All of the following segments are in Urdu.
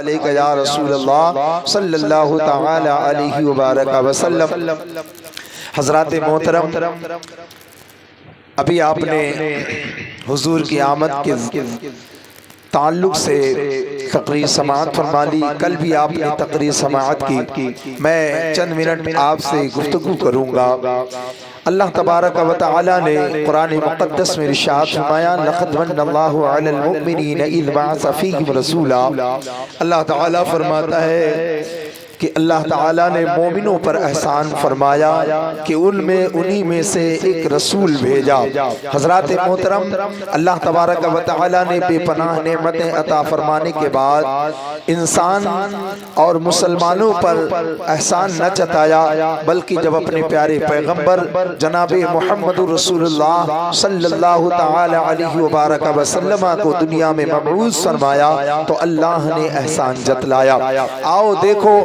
علیکہ یا رسول اللہ صلی اللہ تعالی علیہ وبارک وسلم۔ حضرات محترم، ابھی آپ نے حضور کی آمد کے تعلق سے تقریر سماعت فرما لی، کل بھی آپ نے تقریر سماعت کی۔ میں چند منٹ آپ سے گفتگو کروں گا۔ اللہ تبارک و تعالی نے قرآن مقدس میں ارشاد فرمایا لقد من اللہ علی المؤمنین اذ بعث فیہم رسولا۔ اللہ تعالی فرماتا ہے کہ اللہ تعالیٰ نے مومنوں پر احسان فرمایا کہ انہی میں سے ایک رسول بھیجا۔ حضرات محترم، اللہ تبارک و تعالیٰ نے بے پناہ نعمتیں عطا فرمانے کے بعد انسان اور مسلمانوں پر احسان نہ جتایا، بلکہ جب اپنے پیارے پیغمبر جناب محمد رسول اللہ صلی اللہ تعالی علیہ وبارک وسلم کو دنیا میں مبعوث فرمایا تو اللہ نے احسان جتلایا۔ آؤ دیکھو،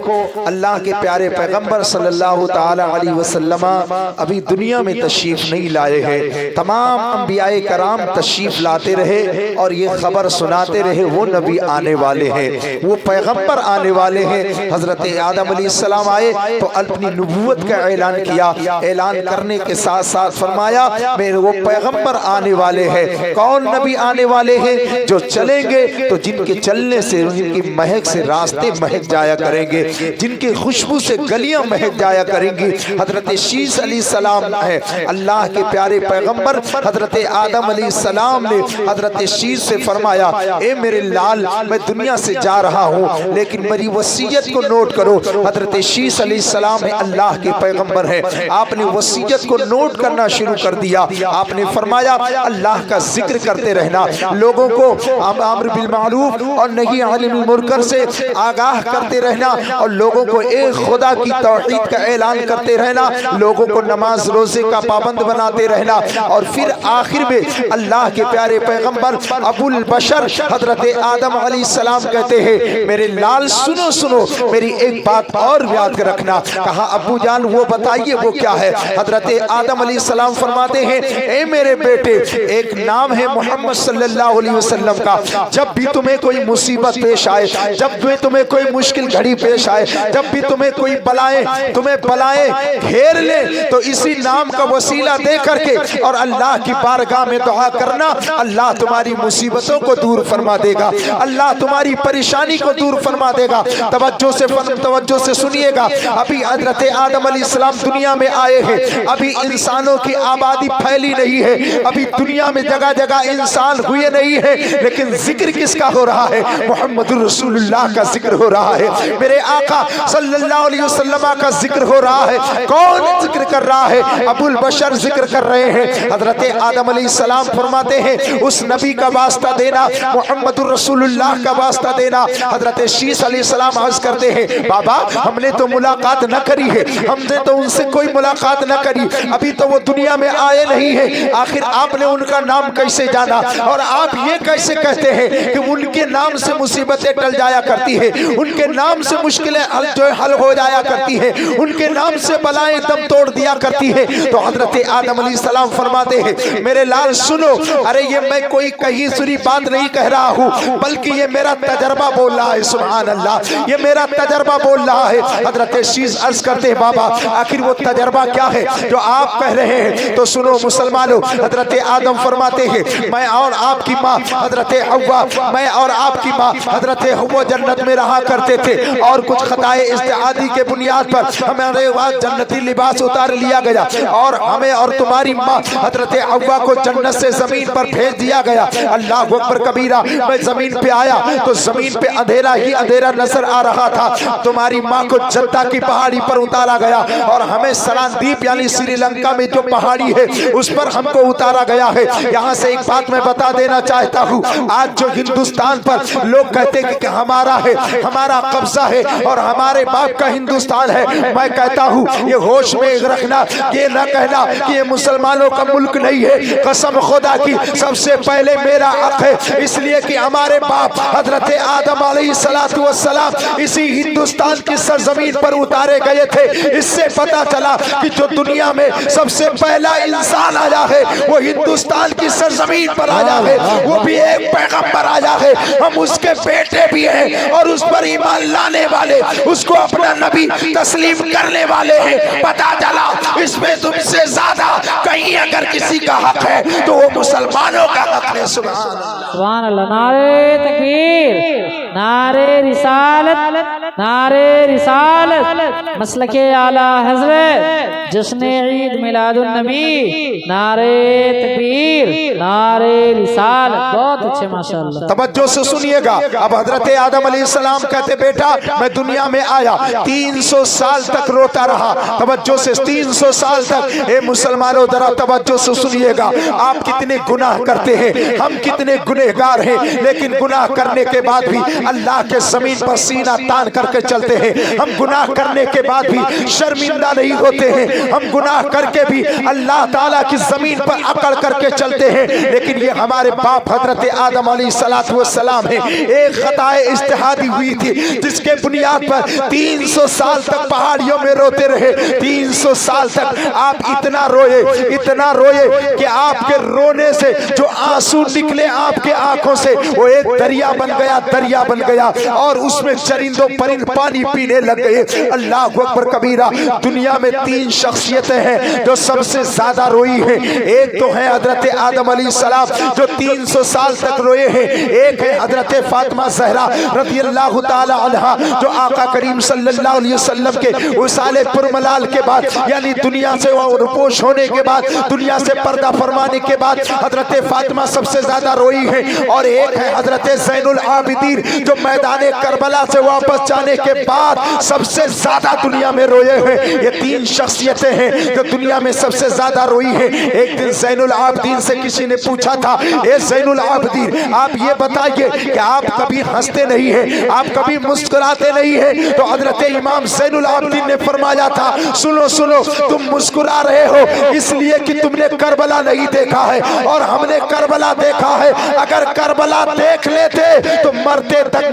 اللہ کے پیارے پیغمبر صلی اللہ تعالی علیہ وسلم ابھی دنیا میں تشریف نہیں لائے ہیں، تمام انبیاء کرام تشریف لاتے رہے اور یہ خبر سناتے رہے وہ نبی آنے والے ہیں، وہ پیغمبر آنے والے ہیں۔ حضرت آدم علیہ السلام آئے تو اپنی نبوت کا اعلان کیا، اعلان کرنے کے ساتھ ساتھ فرمایا میرے وہ پیغمبر آنے والے ہیں۔ کون نبی آنے والے ہیں؟ جو چلیں گے تو جن کے چلنے سے جن کی مہک سے راستے مہک جایا کریں گے، جن کی خوشبو سے گلیاں مہک جایا کریں گی۔ حضرت شیس علیہ السلام ہے، اللہ کے پیارے پیغمبر حضرت آدم علیہ السلام نے حضرت شیس سے فرمایا اے میرے لال، میں دنیا سے جا رہا ہوں لیکن میری وصیت کو نوٹ کرو۔ حضرت شیس علیہ السلام ہے، اللہ کے پیغمبر ہے، آپ نے وصیت کو نوٹ کرنا شروع کر دیا۔ آپ نے فرمایا اللہ کا ذکر کرتے رہنا، لوگوں کو امر بالمعروف اور نہی عن المنکر سے آگاہ کرتے رہنا، اور لوگوں کو ایک خدا کی توحید کا اعلان کرتے رہنا، لوگوں کو نماز روزے کا پابند بناتے رہنا۔ اور پھر آخر میں اللہ کے پیارے پیغمبر ابو البشر حضرت آدم علیہ السلام کہتے ہیں میرے لال سنو میری ایک بات اور یاد رکھنا۔ کہا ابو جان وہ بتائیے وہ کیا ہے؟ حضرت آدم علیہ السلام فرماتے ہیں اے میرے بیٹے، ایک نام ہے محمد صلی اللہ علیہ وسلم کا، جب بھی تمہیں کوئی مصیبت پیش آئے، جب بھی تمہیں کوئی مشکل گھڑی پیش آئے، جب بھی تمہیں کوئی بلائیں گھیر لے تو اسی نام کا وسیلہ دے کر کے اور اللہ کی بارگاہ میں دعا کرنا، اللہ تمہاری مصیبتوں کو دور فرما دے گا، اللہ تمہاری پریشانی کو دور فرما دے گا۔ توجہ سے سنیے گا، ابھی حضرت آدم علیہ السلام دنیا میں آئے ہیں، ابھی انسانوں کی آبادی پھیلی نہیں ہے، ابھی دنیا میں جگہ جگہ انسان ہوئے نہیں ہے، لیکن ذکر کس کا ہو رہا ہے؟ محمد رسول اللہ کا ذکر ہو رہا ہے، میرے آقا صلی اللہ علیہ وسلم کا ذکر ہو رہا ہے۔ کون ذکر کر رہا ہے؟ ابو البشر ذکر کر رہے ہیں۔ حضرت آدم علیہ السلام فرماتے ہیں اس نبی کا واسطہ دینا، محمد رسول اللہ کا واسطہ دینا۔ حضرت شیس علیہ السلام عرض کرتے ہیں بابا ہم نے تو ملاقات نہ کری ہے، ہم نے تو ان سے کوئی ملاقات نہ کری، ابھی تو وہ دنیا میں آئے نہیں ہیں، آخر آپ نے ان کا نام کیسے جانا؟ اور آپ یہ کیسے کہتے ہیں کہ ان کے نام سے مصیبتیں ٹل جایا کرتی ہیں، ان کے نام سے مشکلیں حل ہو جایا کرتی ہے، ان کے نام سے بلائیں دم توڑ دیا کرتی ہے؟ تو حضرت آدم علیہ السلام فرماتے ہیں میرے لال سنو، ارے یہ میں کوئی کہیں سنی بات نہیں کہہ رہا ہوں، بلکہ یہ میرا تجربہ بول رہا ہے، سبحان اللہ، یہ میرا تجربہ بول رہا ہے۔ حضرت شیس عرض کرتے ہیں بابا آخر وہ تجربہ کیا ہے جو آپ کہہ رہے ہیں؟ تو سنو مسلمانوں، حضرت آدم فرماتے ہیں میں اور آپ کی ماں حضرت حوا، میں اور آپ کی ماں حضرت حوا جنت میں رہا کرتے تھے، اور کچھ خطائے اجتہادی کے بنیاد پر ہمارے وہاں جنتی لباس اتار لیا گیا، اور ہمیں اور تمہاری ماں حضرت حوا کو جنت سے زمین پر بھیج دیا گیا۔ اللہ اکبر کبیرہ، میں زمین پہ آیا تو زمین پہ اندھیرا ہی اندھیرا نظر آ رہا تھا، تمہاری ماں کو جدہ کی پہاڑی پر اتارا گیا، اور ہمیں سلاندیپ یعنی سری لنکا میں جو پہاڑی ہے اس پر ہم کو اتارا گیا ہے۔ یہاں سے ایک بات میں بتا دینا چاہتا ہوں، آج جو ہندوستان پر لوگ کہتے ہیں کہ ہمارا ہے، ہمارا قبضہ ہے اور ہمارے باپ کا ہندوستان ہے۔ میں کہتا ہوں یہ ہوش میں رکھنا، یہ نہ کہنا کہ یہ مسلمانوں کا ملک نہیں ہے۔ قسم خدا کی سب سے پہلے میرا حق ہے، اس لیے کہ ہمارے باپ حضرت آدم علیہ السلام اسی ہندوستان کی سرزمین پر اتارے گئے تھے۔ اس سے پتا چلا کہ جو دنیا میں سب سے پہلا انسان آیا ہے وہ ہندوستان کی سرزمین پر آیا ہے، وہ بھی ایک پیغمبر آیا ہے، ہم اس کے بیٹے بھی ہیں اور اس پر ایمان لانے والے، اس کو اپنا نبی تسلیم کرنے والے ہیں۔ پتا چلا اس میں تم سے زیادہ کہیں اگر کسی کا حق ہے تو وہ مسلمانوں کا حق ہے۔ سبحان اللہ۔ نعرہ تکبیر، نعرہ رسالت، نعرہ رسالت، مسلک اعلی حضرت، جشن عید میلاد النبی، نعرہ تکبیر، نعرہ رسالت۔ بہت اچھے ماشاءاللہ۔ توجہ سے سنیے گا۔ اب حضرت آدم علیہ السلام کہتے بیٹا میں دنیا میں آیا 300 سال تک روتا رہا۔ توجہ سے 300 سال تک۔ اے مسلمانوں ذرا توجہ سے سنیے گا۔ آپ کتنے گناہ کرتے ہیں، ہم کتنے گنہگار ہیں، لیکن گناہ کرنے کے بعد بھی اللہ کے زمین پر سینہ تان کر کے چلتے ہیں۔ ہم گناہ کرنے کے بعد بھی شرمندہ نہیں ہوتے ہیں، ہم گناہ کر کے بھی اللہ تعالیٰ کی زمین پر اکڑ کر کے چلتے ہیں۔ لیکن یہ ہمارے باپ حضرت آدم علیہ السلام ہے، ایک خطا اجتہادی ہوئی تھی جس کے بنیاد پر 300 سال تک پہاڑیوں میں روتے رہے۔ 300 سال تک آپ اتنا روئے کہ آپ کے رونے سے جو آنسو نکلے آپ کے آنکھوں سے وہ ایک دریا بن گیا اور اس میں چرندوں پرند پانی پینے لگ گئے۔ اللہ اکبر کبیرہ۔ دنیا میں 3 شخصیتیں ہیں جو سب سے زیادہ روئی ہیں۔ ایک تو ہے حضرت آدم علیہ السلام جو 300 سال تک روئے ہیں، ایک ہے حضرت فاطمہ زہرا رضی اللہ تعالی عنہا جو آقا کریم صلی اللہ علیہ وسلم کے وصال پرملال کے بعد یعنی دنیا سے روپوش ہونے کے بعد، دنیا سے پردہ فرمانے کے بعد حضرت فاطمہ سب سے زیادہ روئی ہے۔ اور ایک ہے حضرت زین العابدین جو میدان کربلا سے واپس جانے کے بعد سب سے زیادہ دنیا میں روئے ہیں۔ یہ 3 شخصیتیں ہیں جو دنیا میں سب سے زیادہ روئی ہیں۔ ایک دن زین العابدین سے کسی نے پوچھا تھا اے زین العابدین آپ یہ بتائیے کہ آپ کبھی ہنستے نہیں ہیں، آپ کبھی مسکراتے نہیں ہیں؟ تو حضرت امام زین العابدین نے فرمایا تھا سنو تم مسکرا رہے ہو اس لیے کہ تم نے کربلا نہیں دیکھا ہے اور ہم نے کربلا دیکھا ہے۔ اگر کربلا دیکھ لیتے تو مرتے تک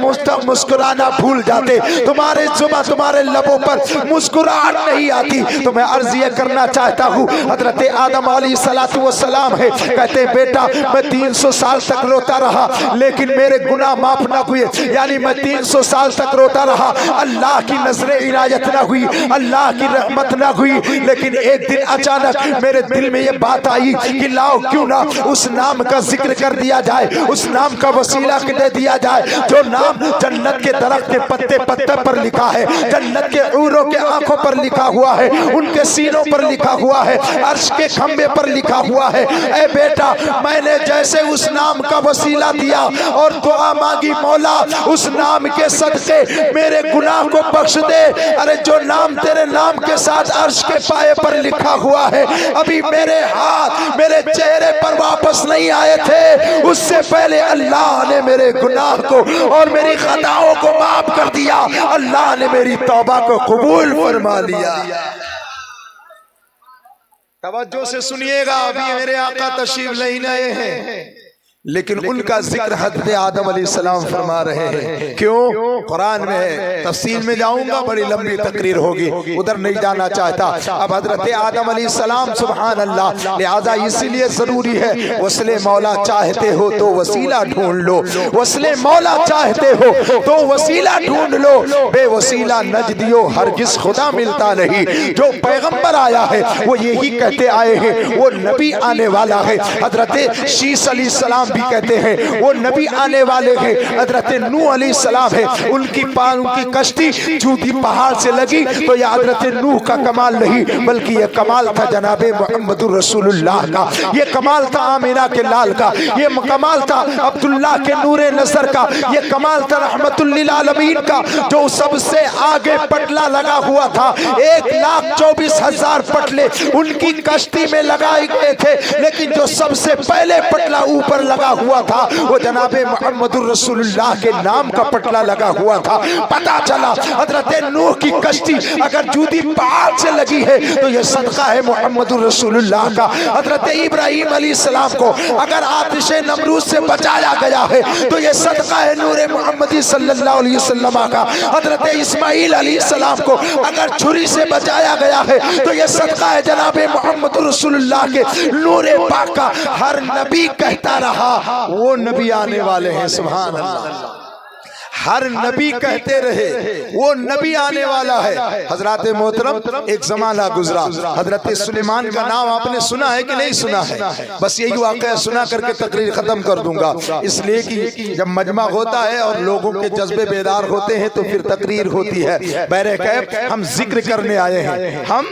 مسکرانا بھول جاتے، تمہارے زبان تمہارے لبوں پر مسکراہٹ نہیں آتی۔ تو میں عرض یہ کرنا چاہتا ہوں حضرت آدم علیہ السلام ہے، کہتے بیٹا میں 300 سال تک روتا رہا لیکن میرے گناہ معاف نہ ہوئے، یعنی میں 300 سال تک روتا رہا، اللہ کی نظر عنایت نہ ہوئی، اللہ کی رحمت نہ ہوئی۔ لیکن ایک دن اچانک میرے دل میں یہ بات آئی کہ لاؤ کیوں نہ اس نام کا ذکر کر دیا جائے، اس نام کا وسیلہ دے دیا جائے جو نام جنت کے درخت کے پتے پتے پر لکھا ہے، جنت کے عوروں کے آنکھوں پر لکھا ہوا ہے، ان کے سینوں پر لکھا ہوا ہے، عرش کے کھمبے پر لکھا ہوا ہے۔ اے بیٹا میں نے جیسے اس نام کا وسیلہ دیا اور دعا مانگی مولا اس نام کے صدقے میرے گناہ کو بخش دے، ارے جو نام تیرے نام کے ساتھ عرش کے پائے پر لکھا ہوا ہے ابھی میرے ہاتھ میرے چہرے پر واپس نہیں آئے تھے، اس سے پہلے اللہ نے میرے گناہ کو اور میری خطاؤں کو معاف کر دیا، اللہ نے میری توبہ کو قبول فرما لیا۔ توجہ سے سنیے گا، ابھی میرے آقا تشریف لے آئے ہیں لیکن ان کا ذکر حضرت آدم علیہ السلام فرما رہے ہیں۔ کیوں؟ قرآن میں ہے، تفصیل میں جاؤں گا بڑی لمبی تقریر ہوگی، ادھر نہیں جانا چاہتا۔ اب حضرت آدم علیہ السلام سبحان اللہ، لہذا اسی لیے ضروری ہے وصل مولا چاہتے ہو تو وسیلہ ڈھونڈ لو، وصل مولا چاہتے ہو تو وسیلہ ڈھونڈ لو، بے وسیلہ نجدیو ہرگز خدا ملتا نہیں۔ جو پیغمبر آیا ہے وہ یہی کہتے آئے ہیں، وہ نبی آنے والا ہے۔ حضرت شیس علیہ السلام بھی کہتے ہیں وہ نبی آنے والے ہیں۔ حضرت نوح علیہ السلام ہے، ان کی کشتی جودی پہاڑ سے لگی تو یہ حضرت نوح کا کمال نہیں بلکہ یہ کمال تھا جناب محمد رسول اللہ کا، یہ کمال تھا آمینہ کے لال کا، یہ کمال تھا عبداللہ کے نور نظر کا، یہ کمال تھا رحمت للعالمین کا، جو سب سے آگے پٹلا لگا ہوا تھا۔ 1,24,000 پٹلے ان کی کشتی میں لگائے گئے تھے لیکن جو سب سے پہلے پٹلا اوپر لگا لگا ہوا تھا وہ جناب محمد الرسول اللہ کے نام کا پٹلا لگا ہوا تھا۔ پتا چلا حضرت نوح کی کشتی اگر جودی پہاڑ سے لگی ہے تو یہ صدقہ ہے محمد الرسول اللہ کا۔ حضرت ابراہیم علیہ السلام کو اگر آتش نمرود سے بچایا گیا ہے تو یہ صدقہ ہے نور محمدی صلی اللہ علیہ وسلم کا۔ حضرت اسماعیل علیہ السلام کو اگر چھری سے بچایا گیا ہے تو یہ صدقہ ہے جناب محمد رسول اللہ کے نور پاک کا۔ ہر نبی کہتا رہا وہ نبی آنے والے ہیں، سبحان اللہ، ہر نبی کہتے رہے وہ نبی آنے والا ہے۔ حضرات محترم ایک زمانہ گزرا، حضرت سلیمان کا نام آپ نے سنا ہے کہ نہیں سنا ہے؟ بس یہی واقعہ سنا کر کے تقریر ختم کر دوں گا، اس لیے کہ جب مجمع ہوتا ہے اور لوگوں کے جذبے بیدار ہوتے ہیں تو پھر تقریر ہوتی ہے۔ بہرکیف ہم ذکر کرنے آئے ہیں، ہم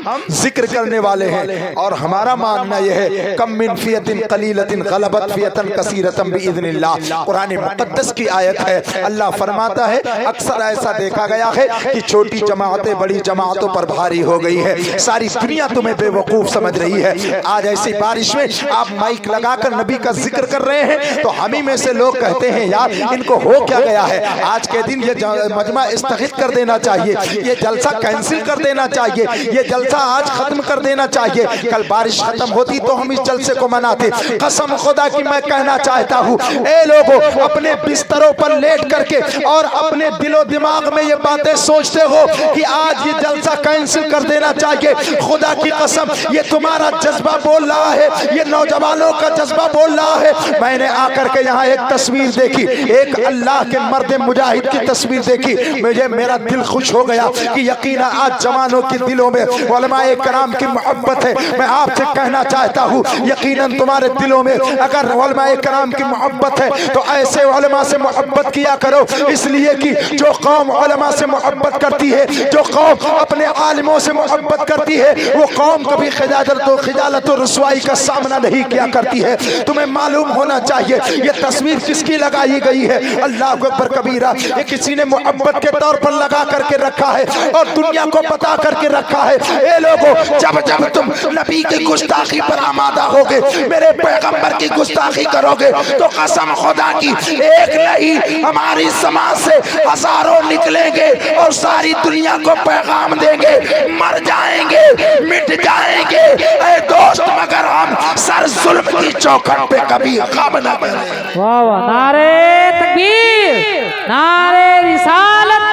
ذکر کرنے والے ہیں، اور ہمارا ماننا یہ ہے کم من فیۃ قلیلۃ غلبت فیۃ کثیرۃ باذن اللہ، قرآن مقدس کی آیت ہے۔ اللہ فرماتا ہے اکثر ایسا دیکھا گیا ہے کہ چھوٹی جماعتیں بڑی جماعتوں پر بھاری ہو گئی ہے، ساری دنیا تمہیں بے وقوف سمجھ رہی ہے۔ آج ایسی بارش میں آپ مائک لگا کر نبی کا ذکر کر رہے ہیں تو ہم ہی میں سے لوگ کہتے ہیں یار ان کو ہو کیا گیا ہے، آج کے دن یہ مجمع استغفار کر دینا چاہیے، یہ جلسہ کینسل کر دینا چاہیے، یہ جلسہ آج ختم کر دینا چاہیے، کل بارش ختم ہوتی تو ہم اس جلسے کو مناتے۔ قسم خدا کی میں کہنا چاہتا ہوں اے لوگوں اپنے بستروں پر لیٹ کر کے اور اپنے دل و دماغ میں یہ باتیں سوچتے ہو کہ آج یہ جلسہ کینسل کر دینا چاہیے، خدا کی قسم یہ تمہارا جذبہ بول رہا ہے، یہ نوجوانوں کا جذبہ بول رہا ہے۔ میں نے آ کر کے یہاں ایک تصویر دیکھی، ایک اللہ کے مرد مجاہد کی تصویر دیکھی، مجھے میرا دل خوش ہو گیا کہ یقینا آج جوانوں کے دلوں میں علماء کرام کی محبت ہے۔ میں آپ سے کہنا چاہتا ہوں یقیناً تمہارے دلوں میں اگر علماء کرام کی محبت ہے تو ایسے علماء سے محبت کیا کرو، اس لیے کہ جو قوم علماء سے محبت کرتی ہے، جو قوم اپنے عالموں سے محبت کرتی ہے، وہ قوم کبھی خجالت و رسوائی کا سامنا نہیں کیا کرتی ہے۔ تمہیں معلوم ہونا چاہیے یہ تصویر کس کی لگائی گئی ہے، اللہ اکبر کبیرہ، یہ کسی نے محبت کے طور پر لگا کر کے رکھا ہے اور دنیا کو بتا کر کے رکھا ہے۔ اے لوگوں جب جب تم نبی کی گستاخی پر آمادہ ہوگے، میرے پیغمبر کی گستاخی کرو گے تو قسم خدا کی ایک نہیں ہماری سماج سے ہزاروں نکلیں گے اور ساری دنیا کو پیغام دیں گے، مر جائیں گے، مٹ جائیں گے اے دوست، مگر ہم سر ظلم کی چوکھٹ پہ کبھی غم نہ کریں۔ واہ واہ، نعرے تکبیر، نعرے رسالت،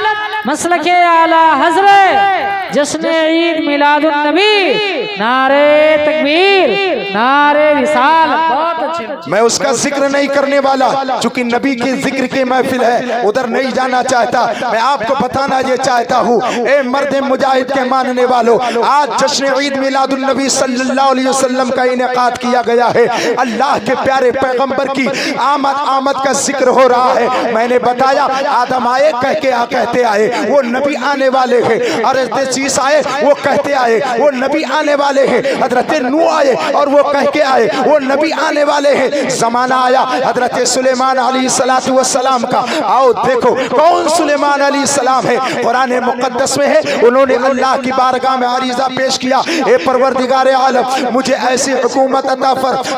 مسلک اعلی حضرت، جشن عید میلاد النبی، نعرے تکبیر، نعرے رسالت۔ بہت اچھے۔ میں اس کا ذکر نہیں کرنے والا چونکہ نبی کے ذکر کی محفل ہے، ادھر نہیں جانا چاہتا۔ میں آپ کو بتانا یہ چاہتا ہوں اے مرد مجاہد کے ماننے والوں، آج جشن عید میلاد النبی صلی اللہ علیہ وسلم کا انعقاد کیا گیا ہے۔ اللہ کے پیارے پیغمبر کی آمد کا ذکر ہو رہا ہے۔ میں نے بتایا آدم آئے کہہ کے کہتے آئے وہ نبی آنے والے ہیں، حضرت عیسیٰ آئے وہ کہتے آئے وہ نبی آنے والے ہیں، حضرت نوح آئے اور وہ کہہ کے آئے وہ نبی آنے والے ہیں۔ زمانہ آیا حضرت سلیمان علیہ السلام کا، آؤ دیکھو کون سلیمان علیہ السلام ہے، قرآن مقدس میں ہے، انہوں نے اللہ کی بارگاہ میں عریضہ پیش کیا، اے پروردگار عالم مجھے ایسی حکومت عطا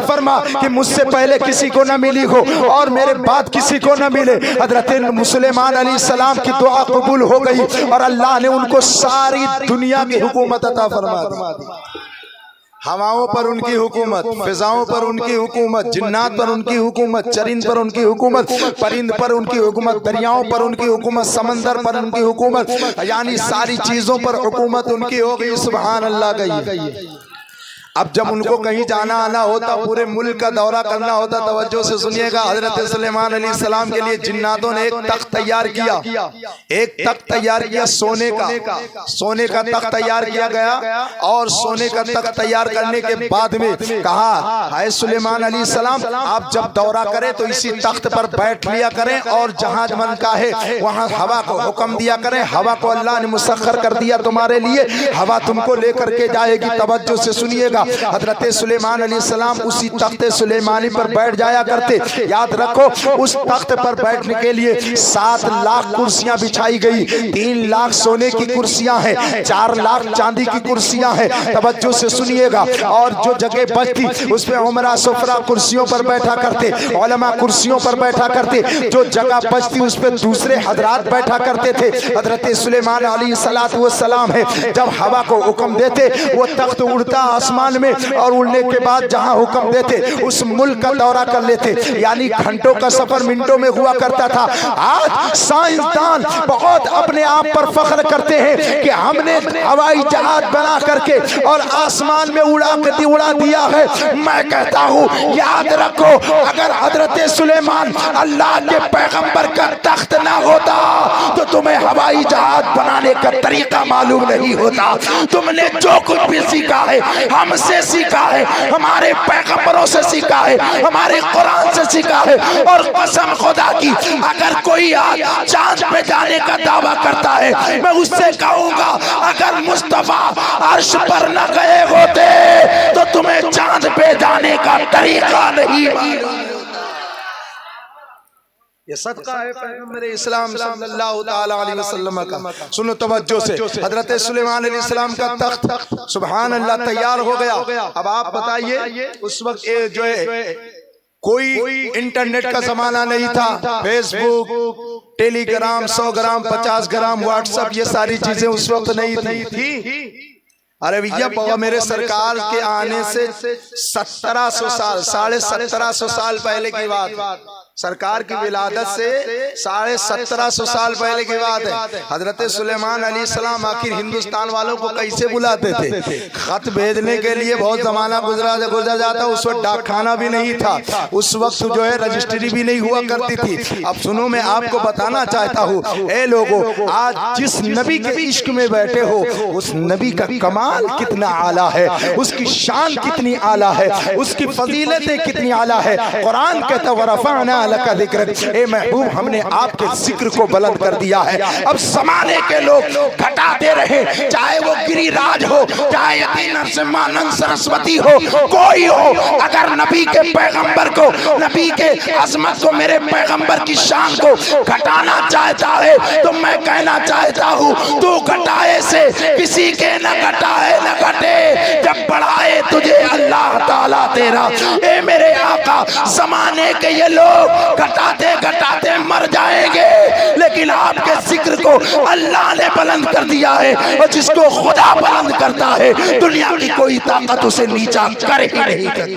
فرما کہ مجھ سے پہلے کسی کو نہ ملی ہو اور میرے بعد کسی کو نہ ملے۔ حضرت سلیمان علیہ السلام کی دعا قبول ہو گئی اور اللہ نے ان کو ساری دنیا کی حکومت عطا فرما دی۔ ہواؤں پر ان کی حکومت، فضاؤں پر ان کی حکومت، جنات پر ان کی حکومت، چرند پر ان کی حکومت، پرند پر ان کی حکومت، دریاؤں پر ان کی حکومت، سمندر پر ان کی حکومت، یعنی ساری چیزوں پر حکومت ان کی ہو گئی۔ سبحان اللہ گئی۔ اب جب ان کو کہیں جانا آنا ہوتا، پورے ملک کا دورہ کرنا ہوتا، توجہ سے سنیے گا، حضرت سلیمان علیہ السلام کے لیے جناتوں نے ایک تخت تیار کیا، ایک تخت تیار کیا سونے کا تخت تیار کیا گیا، اور سونے کا تخت تیار کرنے کے بعد میں کہا اے سلیمان علیہ السلام آپ جب دورہ کریں تو اسی تخت پر بیٹھ لیا کریں اور جہاں من کا ہے وہاں ہوا کو حکم دیا کریں، ہوا کو اللہ نے مسخر کر دیا تمہارے لیے، ہوا تم کو لے کر کے جائے گی۔ توجہ سے سنیے گا، حضرت سلیمان علیہ السلام اسی تخت سلیمانی پر بیٹھ جایا کرتے. یاد رکھو اس تخت پر بیٹھنے کے لیے 7 لاکھ کرسیاں بچھائی گئی. 3 لاکھ سونے کی کرسیاں ہیں, 4 لاکھ چاندی کی کرسیاں ہیں. توجہ سے سنیے گا. اور جو جگہ بچتی اس پہ عمرہ سفرہ کرسیوں پر بیٹھا کرتے, علماء کرسیوں پر بیٹھا کرتے. جو جگہ بچتی اس پہ دوسرے حضرات بیٹھا کرتے تھے. حضرت سلیمان علیہ السلام ہے جب ہوا کو حکم دیتے وہ تخت اڑتا آسمان میں, اور اڑنے کے بعد جہاں حکم دیتے اس ملک کا دورہ کر لیتے. یعنی گھنٹوں کا سفر منٹوں میں ہوا کرتا تھا. آج سائنسدان بہت اپنے آپ پر فخر کرتے ہیں کہ ہم نے ہوائی جہاز بنا کر کے اور آسمان میں اڑا دیا ہے. میں کہتا ہوں یاد رکھو اگر حضرت سلیمان اللہ کے پیغمبر کا تخت نہ ہوتا تو تمہیں ہوائی جہاز بنانے کا طریقہ معلوم نہیں ہوتا. تم نے جو کچھ بھی سیکھا ہے ہم سے سیکھا ہے, ہمارے پیغمبروں سے سیکھا ہے, ہمارے قرآن سے سیکھا ہے. اور قسم خدا کی اگر کوئی چاند پہ جانے کا دعویٰ کرتا ہے میں اس سے کہوں گا اگر مصطفیٰ عرش پر نہ گئے ہوتے تو تمہیں چاند پہ جانے کا طریقہ نہیں معلوم. یہ صدقہ ہے پیغمبر اسلام صلی اللہ تعالی علیہ وسلم کا. سنو توجہ سے, حضرت سلیمان علیہ السلام کا تخت سبحان اللہ تیار ہو گیا. اب آپ بتائیے اس وقت جو ہے کوئی انٹرنیٹ کا زمانہ نہیں تھا, Facebook, Telegram, 100 gram, 50 gram, WhatsApp, یہ ساری چیزیں اس وقت نہیں تھی. ارے بھیا میرے سرکار کے آنے سے 1700 سال 1750 سال پہلے کی بات, سرکار کی ولادت سے 1750 سال پہلے کی بات ہے. حضرت سلیمان علیہ السلام آخر ہندوستان والوں کو کیسے بلاتے تھے؟ خط بھیجنے کے لیے بہت زمانہ گزر جاتا. اس وقت ڈاک خانہ بھی نہیں تھا, اس وقت جو ہے رجسٹری بھی نہیں ہوا کرتی تھی. اب سنو میں آپ کو بتانا چاہتا ہوں اے لوگوں, آج جس نبی کے عشق میں بیٹھے ہو اس نبی کا کمال کتنا اعلیٰ ہے, اس کی شان کتنی اعلیٰ ہے, اس کی فضیلتیں کتنی اعلیٰ ہے. قرآن کہتا ورفعنا لک ذکرک, اے محبوب ہم نے آپ کے ذکر کو بلند کر دیا ہے. اب زمانے کے لوگ گھٹاتے رہے, چاہے وہ گری راج ہو, چاہے یتی نرسمہانند سرسوتی ہو, کوئی ہو, اگر نبی کے پیغمبر کو, نبی کے عظمت کو, میرے پیغمبر کی شان کو گھٹانا چاہتا ہے تو میں کہنا چاہتا ہوں تو گھٹائے سے کسی کے نہ گھٹائے نہ گھٹے, جب بڑھائے تجھے اللہ تعالیٰ تیرا. اے میرے آقا زمانے کے یہ لوگ گھٹاتے گھٹاتے مر جائیں گے, لیکن آپ کے ذکر کو اللہ نے بلند کر دیا ہے, اور جس کو خدا بلند کرتا ہے دنیا کی کوئی طاقت اسے نیچا کر ہی نہیں کرتی.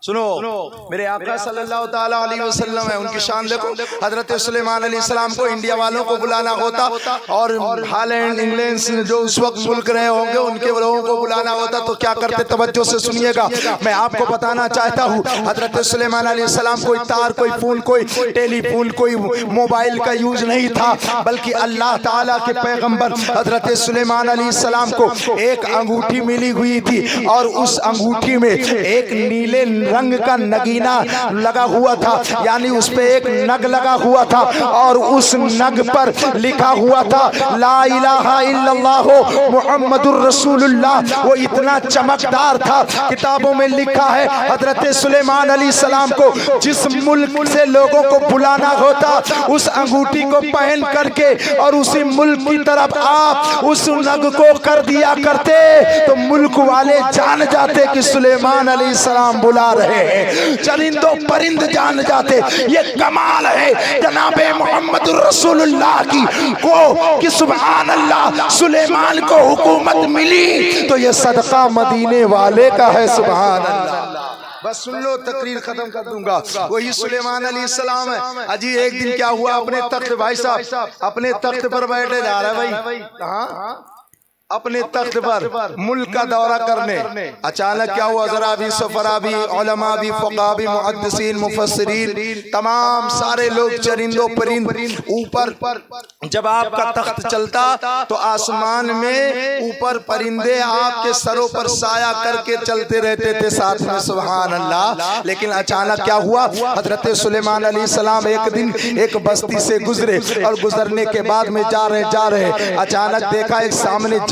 سنو میرے آقا صلی اللہ تعالی علیہ وسلم ہے, ان کی شان دیکھو. حضرت سلیمان علیہ السلام کو انڈیا والوں کو بلانا ہوتا اور ہالینڈ انگلینڈ سے جو اس وقت ملک رہے ہوں گے ان کے لوگوں کو بلانا ہوتا تو کیا کرتے؟ توجہ سے سنیے گا, میں آپ کو بتانا چاہتا ہوں حضرت سلیمان علیہ السلام کوئی تار, کوئی فون, کوئی ٹیلی فون, کوئی موبائل کا یوز نہیں تھا, بلکہ اللہ تعالیٰ کے پیغمبر حضرت سلیمان علیہ السلام کو ایک انگوٹھی ملی ہوئی تھی, اور اس انگوٹھی میں ایک نیلے رنگ کا نگینہ لگا ہوا تھا, یعنی اس پہ ایک نگ لگا ہوا تھا, اور اس نگ پر لکھا ہوا تھا لا الہ الا اللہ محمد الرسول اللہ. وہ اتنا چمکدار تھا, کتابوں میں لکھا ہے حضرت سلیمان علیہ السلام کو جس ملک سے لوگوں کو بلانا ہوتا اس انگوٹھی کو پہن کر کے اور اسی ملک کی طرف آپ اس نگ کو کر دیا کرتے تو ملک والے جان جاتے کہ سلیمان علیہ السلام بلا رہے ہیں, چرندوں پرند جان جاتے. یہ کمال ہے جناب محمد الرسول اللہ کی کو کہ سبحان اللہ سلیمان کو حکومت ملی تو یہ صدقہ مدینے والے کا ہے. سبحان اللہ. بس سن لو, تقریر ختم کر دوں گا. وہی سلیمان علیہ السلام ہے. اجی ایک دن کیا ہوا, اپنے تخت, بھائی صاحب اپنے تخت پر بیٹھے جا رہا ہے بھائی, کہاں اپنے تخت پر ملک کا دورہ کرنے. اچانک کیا ہوا, ذرا بھی سفرا بھی, علماء بھی, فقہ بھی, محدثین, مفسرین, تمام سارے لوگ چرندوں پرند اوپر. جب آپ کا تخت چلتا تو آسمان میں اوپر پرندے آپ کے سروں پر سایہ کر کے چلتے رہتے تھے ساتھ میں. سبحان اللہ. لیکن اچانک کیا ہوا, حضرت سلیمان علیہ السلام ایک دن ایک بستی سے گزرے, اور گزرنے کے بعد میں جا رہے اچانک دیکھا ایک سامنے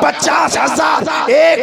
50,000 1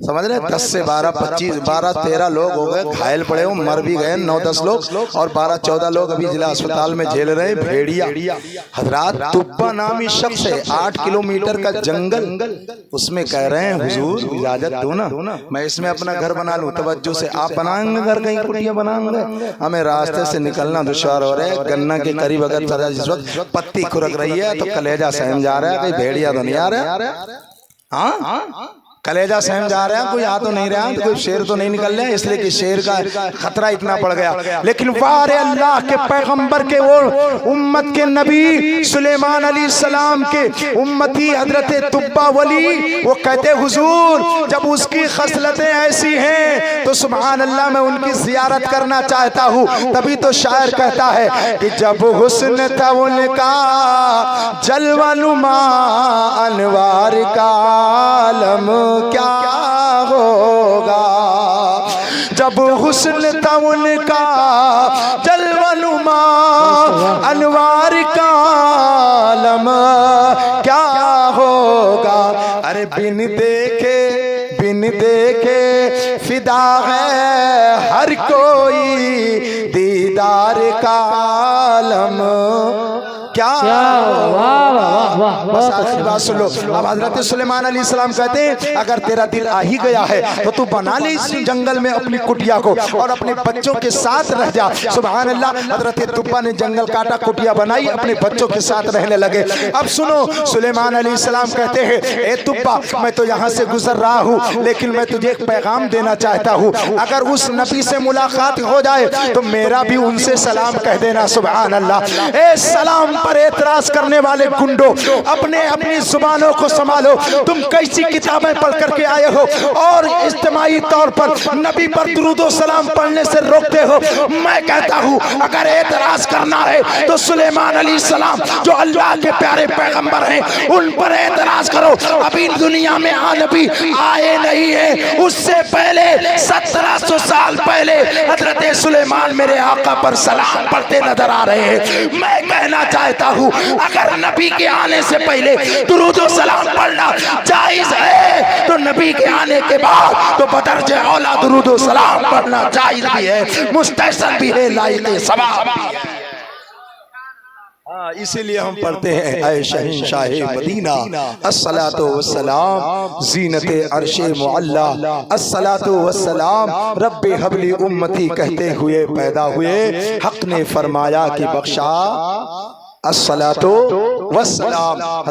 سمجھ رہے 10 سے 12 25 12 13 لوگ ہو گئے گھائل پڑے ہوں مر بھی گئے 9 10 لوگ اور 12 14 لوگ ابھی ضلع اسپتال میں جھیل رہے ہیں بھیڑیا حضرات تبا نامی شخص ہے 8 کلومیٹر کا جنگل اس میں کہہ رہے ہیں حضور اجازت دو نا میں اس میں اپنا گھر بنا لوں توجہ سے آپ بنائیں گے گھر کہیں کٹیا بنائیں گے ہمیں راستے سے نکلنا دشوار ہو رہا ہے گنا کے قریب اگر جس وقت پتی کھرک رہی ہے تو کلیجہ سہم جا رہا ہے کوئی بھیڑیا تو نہیں آ رہا ہاں کلیجہ سہم جا رہا ہے کوئی آ تو نہیں رہا کوئی شیر تو نہیں نکل رہا اس لیے کہ شیر کا خطرہ اتنا پڑ گیا لیکن وار اللہ کے پیغمبر کے وہ امت کے نبی سلیمان علیہ السلام کے امتی حضرت تبا ولی وہ کہتے حضور جب اس کی خصلتیں ایسی ہیں تو سبحان اللہ میں ان کی زیارت کرنا چاہتا ہوں تبھی تو شاعر کہتا ہے کہ جب حسن تھا ان کا جلوہ نما انوار کا عالم کیا ہوگا جب حسن تھا ان کا جلوہ نما انوار کا عالم کیا ہوگا ارے بن دیکھے فدا ہے ہر کوئی دیدار کا عالم کیا بات سن لو اب حضرت سلیمان علیہ السلام کہتے ہیں اگر تیرا دل آ ہی گیا ہے تو بنا لے اس جنگل میں اپنی کٹیا کو اور اپنے بچوں کے ساتھ رہ جا سبحان اللہ حضرت تبا نے جنگل کاٹا کٹیا بنائی اپنے بچوں کے ساتھ رہنے لگے اب سنو سلیمان علیہ السلام کہتے ہیں اے تبا میں تو یہاں سے گزر رہا ہوں لیکن میں تجھے ایک پیغام دینا چاہتا ہوں اگر اس نبی سے ملاقات ہو جائے تو میرا بھی ان سے سلام کہہ دینا سبحان اللہ اے سلام پر اعتراض کرنے والے گنڈو اپنی زبانوں کو سنبھالو تم کیسی کتابیں پڑھ کر کے آئے ہو اور اجتماعی طور پر نبی پر درود و سلام پڑھنے سے روکتے ہو میں کہتا ہوں اگر اعتراض کرنا ہے تو سلیمان علیہ السلام جو اللہ کے پیارے پیغمبر ہیں ان پر اعتراض کرو ابھی دنیا میں نبی آئے نہیں ہیں اس سے پہلے 1700 سال پہلے حضرت سلیمان میرے آقا پر سلام پڑھتے نظر آ رہے ہیں میں کہنا چاہتا ہوں اگر نبی کے آنے سے پہلے درود و سلام پڑھنا جائز ہے تو نبی کے آنے کے بعد تو بدرجہ اولا درود و سلام پڑھنا جائز بھی ہے مستحسن بھی ہے لائق ثواب بھی ہے اسی لیے ہم پڑھتے ہیں اے شہنشاہ مدینہ الصلاۃ والسلام زینت عرش معلا الصلاۃ والسلام رب حب لی امتی کہتے ہوئے پیدا ہوئے حق نے فرمایا کہ بخشا الصلاۃ والسلام